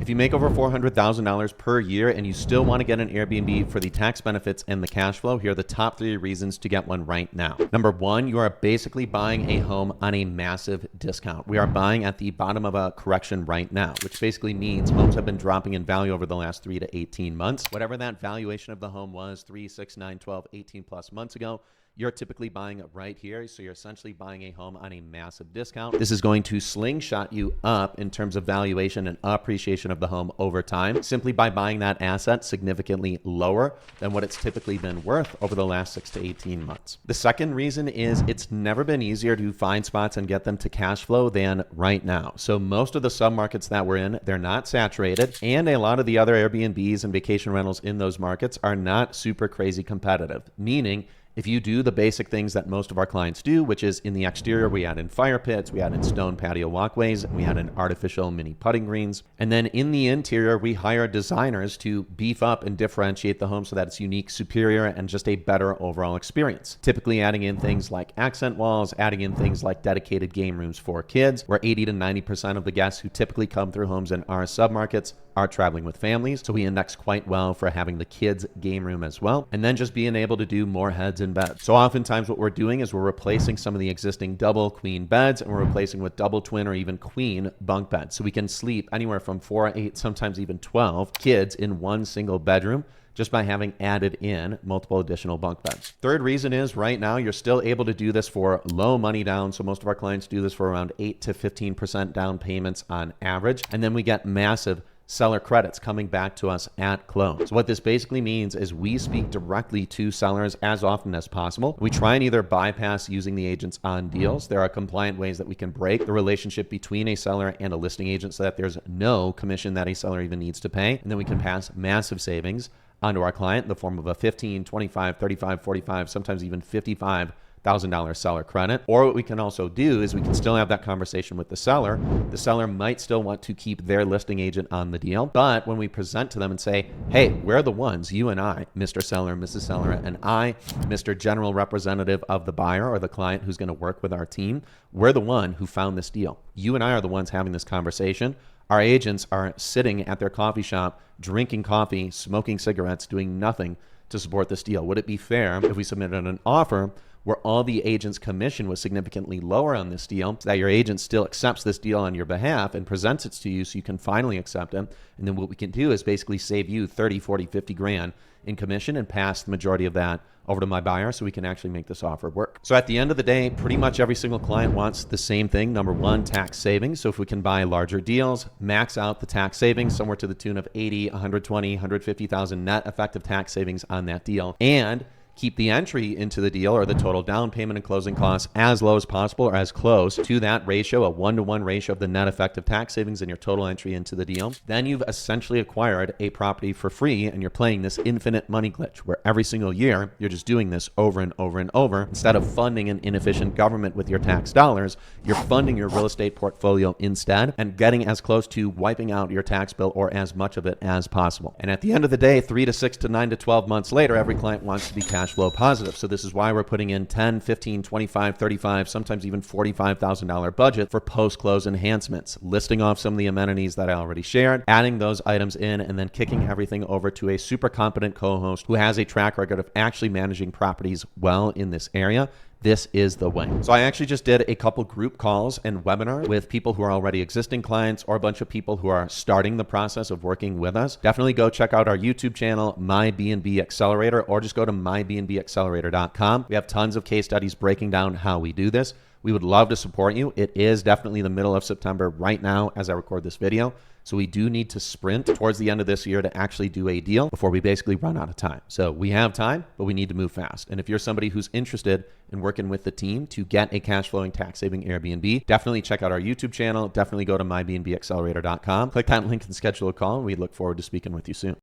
If you make over $400,000 per year and you still want to get an Airbnb for the tax benefits and the cash flow, here are the top 3 reasons to get one right now. Number 1, you are basically buying a home on a massive discount. We are buying at the bottom of a correction right now, which basically means homes have been dropping in value over the last 3 to 18 months. Whatever that valuation of the home was 3, 6, 9, 12, 18 plus months ago, you're typically buying it right here. So you're essentially buying a home on a massive discount. This is going to slingshot you up in terms of valuation and appreciation of the home over time, simply by buying that asset significantly lower than what it's typically been worth over the last 6 to 18 months. The second reason is it's never been easier to find spots and get them to cash flow than right now. So most of the submarkets that we're in, they're not saturated, and a lot of the other Airbnbs and vacation rentals in those markets are not super crazy competitive, meaning if you do the basic things that most of our clients do, which is in the exterior, we add in fire pits, we add in stone patio walkways, and we add in artificial mini putting greens. And then in the interior, we hire designers to beef up and differentiate the home so that it's unique, superior, and just a better overall experience. Typically adding in things like accent walls, adding in things like dedicated game rooms for kids, where 80 to 90% of the guests who typically come through homes in our submarkets are traveling with families. So we index quite well for having the kids game room as well. And then just being able to do more heads in bed. So oftentimes what we're doing is we're replacing some of the existing double queen beds and we're replacing with double twin or even queen bunk beds. So we can sleep anywhere from 4, 8, sometimes even 12 kids in one single bedroom just by having added in multiple additional bunk beds. Third reason is right now you're still able to do this for low money down. So most of our clients do this for around 8 to 15% down payments on average. And then we get massive seller credits coming back to us at close. So what this basically means is we speak directly to sellers as often as possible. We try and either bypass using the agents on deals. There are compliant ways that we can break the relationship between a seller and a listing agent so that there's no commission that a seller even needs to pay. And then we can pass massive savings onto our client in the form of a 15, 25, 35, 45, sometimes even $55,000 seller credit. Or what we can also do is we can still have that conversation with the seller. The seller might still want to keep their listing agent on the deal. But when we present to them and say, hey, we're the ones, you and I, Mr. Seller, Mrs. Seller, and I, Mr. General Representative of the buyer or the client who's going to work with our team, we're the one who found this deal. You and I are the ones having this conversation. Our agents are sitting at their coffee shop, drinking coffee, smoking cigarettes, doing nothing to support this deal. Would it be fair if we submitted an offer where all the agent's commission was significantly lower on this deal, so that your agent still accepts this deal on your behalf and presents it to you so you can finally accept it? And then what we can do is basically save you 30, 40, 50 grand in commission and pass the majority of that over to my buyer so we can actually make this offer work. So at the end of the day, pretty much every single client wants the same thing. Number 1, tax savings. So if we can buy larger deals, max out the tax savings somewhere to the tune of 80, 120, 150,000 net effective tax savings on that deal, and keep the entry into the deal or the total down payment and closing costs as low as possible or as close to that ratio, a 1-to-1 ratio of the net effective tax savings and your total entry into the deal. Then you've essentially acquired a property for free and you're playing this infinite money glitch where every single year you're just doing this over and over and over. Instead of funding an inefficient government with your tax dollars, you're funding your real estate portfolio instead and getting as close to wiping out your tax bill or as much of it as possible. And at the end of the day, 3 to 6 to 9 to 12 months later, every client wants to be cash flow positive. So this is why we're putting in 10, 15, 25, 35, sometimes even $45,000 budget for post-close enhancements, listing off some of the amenities that I already shared, adding those items in, and then kicking everything over to a super competent co-host who has a track record of actually managing properties well in this area. This is the way. So I actually just did a couple group calls and webinars with people who are already existing clients or a bunch of people who are starting the process of working with us. Definitely go check out our YouTube channel, My B&B Accelerator, or just go to mybnbaccelerator.com. We have tons of case studies breaking down how we do this. We would love to support you. It is definitely the middle of September right now as I record this video. So we do need to sprint towards the end of this year to actually do a deal before we basically run out of time. So we have time, but we need to move fast. And if you're somebody who's interested in working with the team to get a cash flowing tax saving Airbnb, definitely check out our YouTube channel. Definitely go to mybnbaccelerator.com. Click that link and schedule a call. We look forward to speaking with you soon.